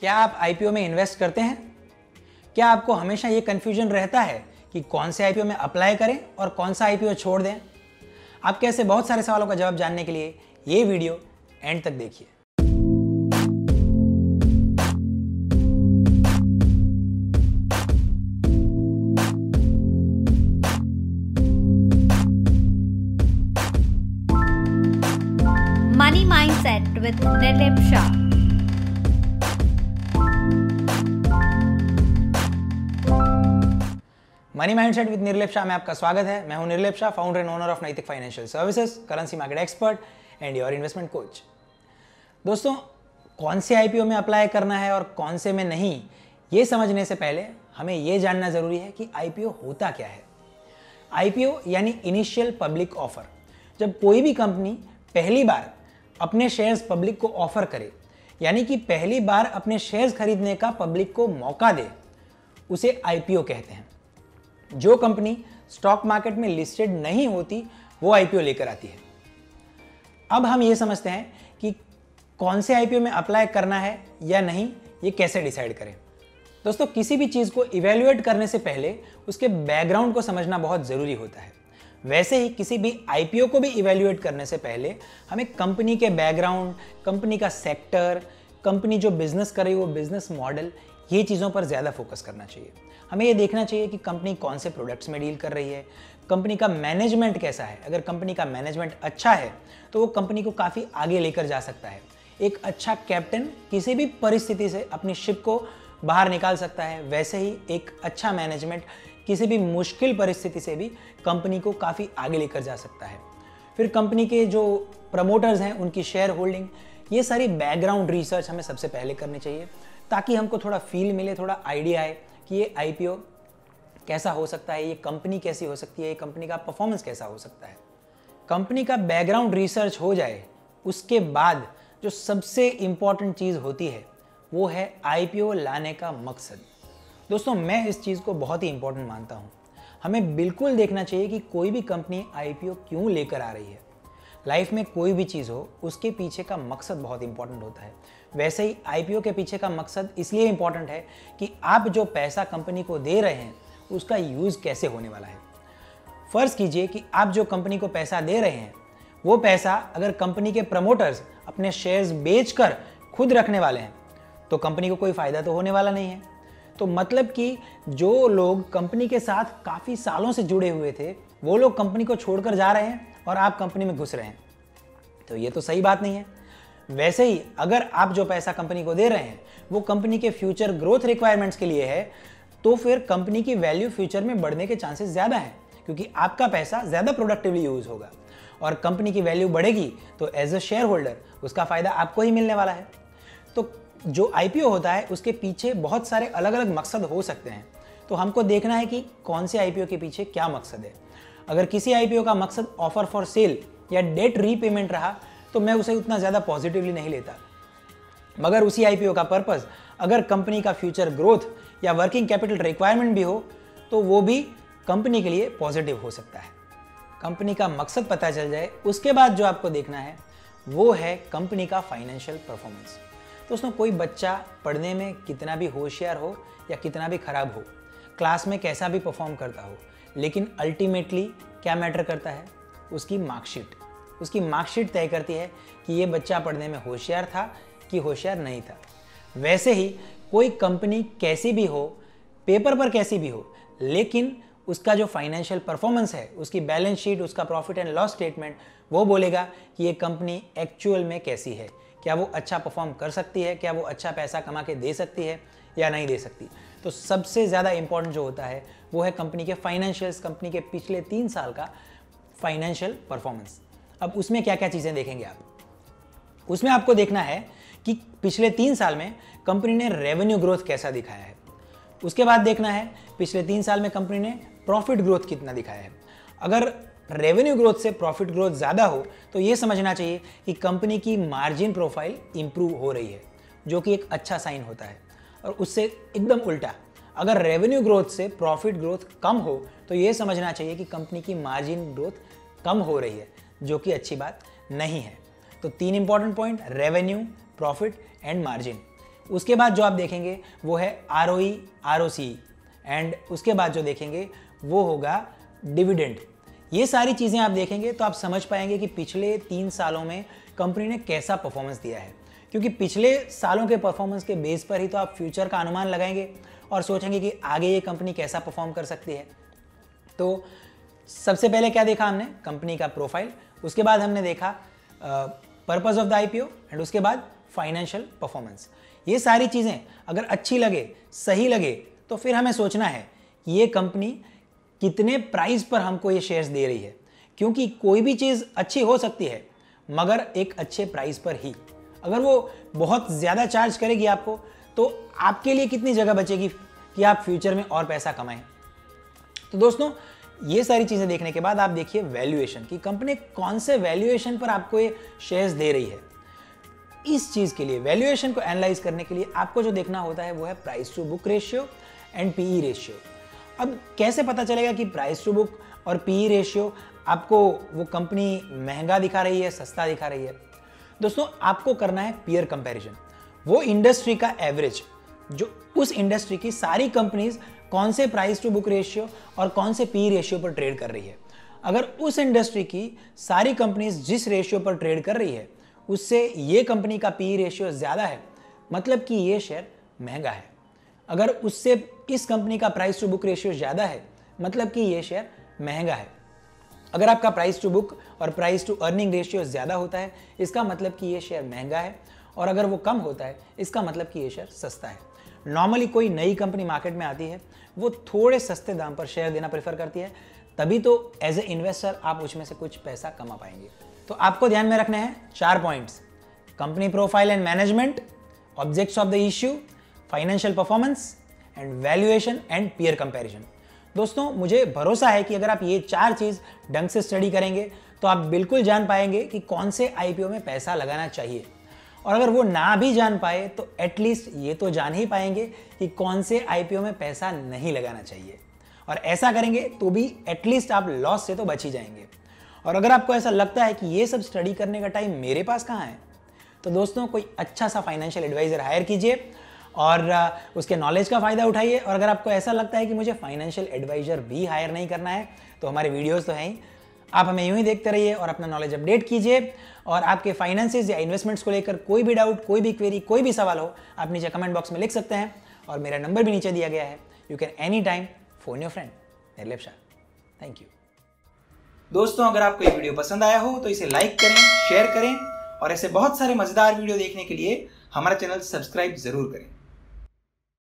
क्या आप आईपीओ में इन्वेस्ट करते हैं? क्या आपको हमेशा ये कंफ्यूजन रहता है कि कौन से आईपीओ में अप्लाई करें और कौन सा आईपीओ छोड़ दें? आपके ऐसे बहुत सारे सवालों का जवाब जानने के लिए ये वीडियो एंड तक देखिए। Money Mindset with Nirlip Shah. Money mindset with Nirlep Shah में आपका स्वागत है। मैं हूं Nirlep Shah, founder and owner of Naitik financial services, currency market expert and your investment coach. दोस्तों, कौन से आईपीओ में अप्लाई करना है और कौन से में नहीं, ये समझने से पहले हमें ये जानना जरूरी है कि आईपीओ होता क्या है। आईपीओ यानी इनिशियल पब्लिक ऑफर। जब कोई भी कंपनी पहली बार अपने शेयर्स पब्लिक को ऑफर करे, यानी कि पहली बार अपने शेयर्स खरीदने का पब्लिक को मौका दे, उसे आईपीओ कहते हैं। जो कंपनी स्टॉक मार्केट में लिस्टेड नहीं होती वो आईपीओ लेकर आती है। अब हम ये समझते हैं कि कौन से आईपीओ में अप्लाई करना है या नहीं, ये कैसे डिसाइड करें। दोस्तों, किसी भी चीज़ को इवैल्यूएट करने से पहले उसके बैकग्राउंड को समझना बहुत ज़रूरी होता है। वैसे ही किसी भी आईपीओ को भी इवैल्यूएट करने से पहले हमें कंपनी के बैकग्राउंड, कंपनी का सेक्टर, कंपनी जो बिजनेस कर रही है वो बिजनेस मॉडल, ये चीज़ों पर ज़्यादा फोकस करना चाहिए। हमें ये देखना चाहिए कि कंपनी कौन से प्रोडक्ट्स में डील कर रही है, कंपनी का मैनेजमेंट कैसा है। अगर कंपनी का मैनेजमेंट अच्छा है तो वो कंपनी को काफ़ी आगे लेकर जा सकता है। एक अच्छा कैप्टन किसी भी परिस्थिति से अपनी शिप को बाहर निकाल सकता है, वैसे ही एक अच्छा मैनेजमेंट किसी भी मुश्किल परिस्थिति से भी कंपनी को काफ़ी आगे लेकर जा सकता है। फिर कंपनी के जो प्रमोटर्स हैं, उनकी शेयर होल्डिंग, ये सारी बैकग्राउंड रिसर्च हमें सबसे पहले करनी चाहिए, ताकि हमको थोड़ा फील मिले, थोड़ा आइडिया आए कि ये आईपीओ कैसा हो सकता है, ये कंपनी कैसी हो सकती है, ये कंपनी का परफॉर्मेंस कैसा हो सकता है। कंपनी का बैकग्राउंड रिसर्च हो जाए, उसके बाद जो सबसे इंपॉर्टेंट चीज़ होती है वो है आईपीओ लाने का मकसद। दोस्तों, मैं इस चीज़ को बहुत ही इंपॉर्टेंट मानता हूँ। हमें बिल्कुल देखना चाहिए कि कोई भी कंपनी आईपीओ क्यों लेकर आ रही है। लाइफ में कोई भी चीज़ हो, उसके पीछे का मकसद बहुत इंपॉर्टेंट होता है। वैसे ही आईपीओ के पीछे का मकसद इसलिए इंपॉर्टेंट है कि आप जो पैसा कंपनी को दे रहे हैं उसका यूज़ कैसे होने वाला है। फ़र्ज़ कीजिए कि आप जो कंपनी को पैसा दे रहे हैं वो पैसा अगर कंपनी के प्रमोटर्स अपने शेयर्स बेचकर खुद रखने वाले हैं तो कंपनी को कोई फ़ायदा तो होने वाला नहीं है। तो मतलब कि जो लोग कंपनी के साथ काफ़ी सालों से जुड़े हुए थे वो लोग कंपनी को छोड़कर जा रहे हैं और आप कंपनी में घुस रहे हैं, तो ये तो सही बात नहीं है। वैसे ही अगर आप जो पैसा कंपनी को दे रहे हैं वो कंपनी के फ्यूचर ग्रोथ रिक्वायरमेंट्स के लिए है, तो फिर कंपनी की वैल्यू फ्यूचर में बढ़ने के चांसेस ज़्यादा हैं, क्योंकि आपका पैसा ज़्यादा प्रोडक्टिवली यूज़ होगा और कंपनी की वैल्यू बढ़ेगी तो एज अ शेयर होल्डर उसका फ़ायदा आपको ही मिलने वाला है। तो जो आईपीओ होता है उसके पीछे बहुत सारे अलग अलग मकसद हो सकते हैं, तो हमको देखना है कि कौन से आईपीओ के पीछे क्या मकसद है। अगर किसी आईपीओ का मकसद ऑफर फॉर सेल या डेट रीपेमेंट रहा तो मैं उसे उतना ज़्यादा पॉजिटिवली नहीं लेता, मगर उसी आईपीओ का पर्पस अगर कंपनी का फ्यूचर ग्रोथ या वर्किंग कैपिटल रिक्वायरमेंट भी हो तो वो भी कंपनी के लिए पॉजिटिव हो सकता है। कंपनी का मकसद पता चल जाए, उसके बाद जो आपको देखना है वो है कंपनी का फाइनेंशियल परफॉर्मेंस। दोस्तों, कोई बच्चा पढ़ने में कितना भी होशियार हो या कितना भी खराब हो, क्लास में कैसा भी परफॉर्म करता हो, लेकिन अल्टीमेटली क्या मैटर करता है? उसकी मार्कशीट। उसकी मार्कशीट तय करती है कि ये बच्चा पढ़ने में होशियार था कि होशियार नहीं था। वैसे ही कोई कंपनी कैसी भी हो, पेपर पर कैसी भी हो, लेकिन उसका जो फाइनेंशियल परफॉर्मेंस है, उसकी बैलेंस शीट, उसका प्रॉफिट एंड लॉस स्टेटमेंट, वो बोलेगा कि ये कंपनी एक्चुअल में कैसी है। क्या वो अच्छा परफॉर्म कर सकती है, क्या वो अच्छा पैसा कमा के दे सकती है या नहीं दे सकती। तो सबसे ज़्यादा इंपॉर्टेंट जो होता है वो है कंपनी के फाइनेंशियल्स, कंपनी के पिछले 3 साल का फाइनेंशियल परफॉर्मेंस। अब उसमें क्या क्या चीज़ें देखेंगे आप? उसमें आपको देखना है कि पिछले 3 साल में कंपनी ने रेवेन्यू ग्रोथ कैसा दिखाया है। उसके बाद देखना है पिछले 3 साल में कंपनी ने प्रॉफिट ग्रोथ कितना दिखाया है। अगर रेवेन्यू ग्रोथ से प्रॉफिट ग्रोथ ज़्यादा हो तो ये समझना चाहिए कि कंपनी की मार्जिन प्रोफाइल इंप्रूव हो रही है, जो कि एक अच्छा साइन होता है। और उससे एकदम उल्टा, अगर रेवेन्यू ग्रोथ से प्रॉफिट ग्रोथ कम हो तो ये समझना चाहिए कि कंपनी की मार्जिन ग्रोथ कम हो रही है, जो कि अच्छी बात नहीं है। तो 3 important point, revenue, profit and margin. उसके बाद जो आप देखेंगे वो है ROE, ROCE एंड उसके बाद जो देखेंगे वो होगा डिविडेंड। ये सारी चीज़ें आप देखेंगे तो आप समझ पाएंगे कि पिछले 3 सालों में कंपनी ने कैसा परफॉर्मेंस दिया है, क्योंकि पिछले सालों के परफॉर्मेंस के बेस पर ही तो आप फ्यूचर का अनुमान लगाएंगे और सोचेंगे कि आगे ये कंपनी कैसा परफॉर्म कर सकती है। तो सबसे पहले क्या देखा हमने, कंपनी का प्रोफाइल, उसके बाद हमने देखा purpose of the IPO and उसके बाद फाइनेंशियल परफॉर्मेंस। ये सारी चीज़ें अगर अच्छी लगे, सही लगे, तो फिर हमें सोचना है कि ये कंपनी कितने प्राइस पर हमको ये शेयर्स दे रही है, क्योंकि कोई भी चीज़ अच्छी हो सकती है मगर एक अच्छे प्राइस पर ही। अगर वो बहुत ज़्यादा चार्ज करेगी आपको, तो आपके लिए कितनी जगह बचेगी कि आप फ्यूचर में और पैसा कमाएं। तो दोस्तों, ये सारी चीज़ें देखने के बाद आप देखिए वैल्यूएशन, कि कंपनी कौन से वैल्यूएशन पर आपको ये शेयर्स दे रही है। इस चीज़ के लिए, वैल्यूएशन को एनालाइज करने के लिए आपको जो देखना होता है वो है price to book ratio and PE ratio. अब कैसे पता चलेगा कि प्राइस टू बुक और PE रेशियो आपको वो कंपनी महंगा दिखा रही है, सस्ता दिखा रही है? दोस्तों, आपको करना है पीयर कंपैरिजन, वो इंडस्ट्री का एवरेज, जो उस इंडस्ट्री की सारी कंपनीज कौन से प्राइस टू बुक रेशियो और कौन से PE रेशियो पर ट्रेड कर रही है। अगर उस इंडस्ट्री की सारी कंपनीज जिस रेशियो पर ट्रेड कर रही है उससे ये कंपनी का PE रेशियो ज़्यादा है, मतलब कि ये शेयर महंगा है। अगर उससे इस कंपनी का प्राइस टू बुक रेशियो ज़्यादा है, मतलब कि ये शेयर महंगा है। अगर आपका प्राइस टू बुक और प्राइस टू अर्निंग रेशियो ज़्यादा होता है, इसका मतलब कि ये शेयर महंगा है, और अगर वो कम होता है, इसका मतलब कि ये शेयर सस्ता है। नॉर्मली कोई नई कंपनी मार्केट में आती है, वो थोड़े सस्ते दाम पर शेयर देना प्रेफर करती है, तभी तो एज ए इन्वेस्टर आप उसमें से कुछ पैसा कमा पाएंगे। तो आपको ध्यान में रखने हैं 4 points: company profile and management, objects of the issue, financial performance and valuation and peer comparison. दोस्तों, मुझे भरोसा है कि अगर आप ये 4 चीज़ ढंग से स्टडी करेंगे तो आप बिल्कुल जान पाएंगे कि कौन से IPO में पैसा लगाना चाहिए, और अगर वो ना भी जान पाए तो एटलीस्ट ये तो जान ही पाएंगे कि कौन से IPO में पैसा नहीं लगाना चाहिए, और ऐसा करेंगे तो भी एटलीस्ट आप लॉस से तो बच ही जाएंगे। और अगर आपको ऐसा लगता है कि ये सब स्टडी करने का टाइम मेरे पास कहाँ है, तो दोस्तों कोई अच्छा सा फाइनेंशियल एडवाइज़र हायर कीजिए और उसके नॉलेज का फ़ायदा उठाइए। और अगर आपको ऐसा लगता है कि मुझे फाइनेंशियल एडवाइज़र भी हायर नहीं करना है, तो हमारे वीडियोस तो हैं ही, आप हमें यूं ही देखते रहिए और अपना नॉलेज अपडेट कीजिए। और आपके फाइनेंसेस या इन्वेस्टमेंट्स को लेकर कोई भी डाउट, कोई भी क्वेरी, कोई भी सवाल हो, आप नीचे कमेंट बॉक्स में लिख सकते हैं, और मेरा नंबर भी नीचे दिया गया है। You can any time phone your friend Nirlep Shah. Thank you. दोस्तों, अगर आपको ये वीडियो पसंद आया हो तो इसे लाइक करें, शेयर करें, और ऐसे बहुत सारे मजेदार वीडियो देखने के लिए हमारा चैनल सब्सक्राइब जरूर करें।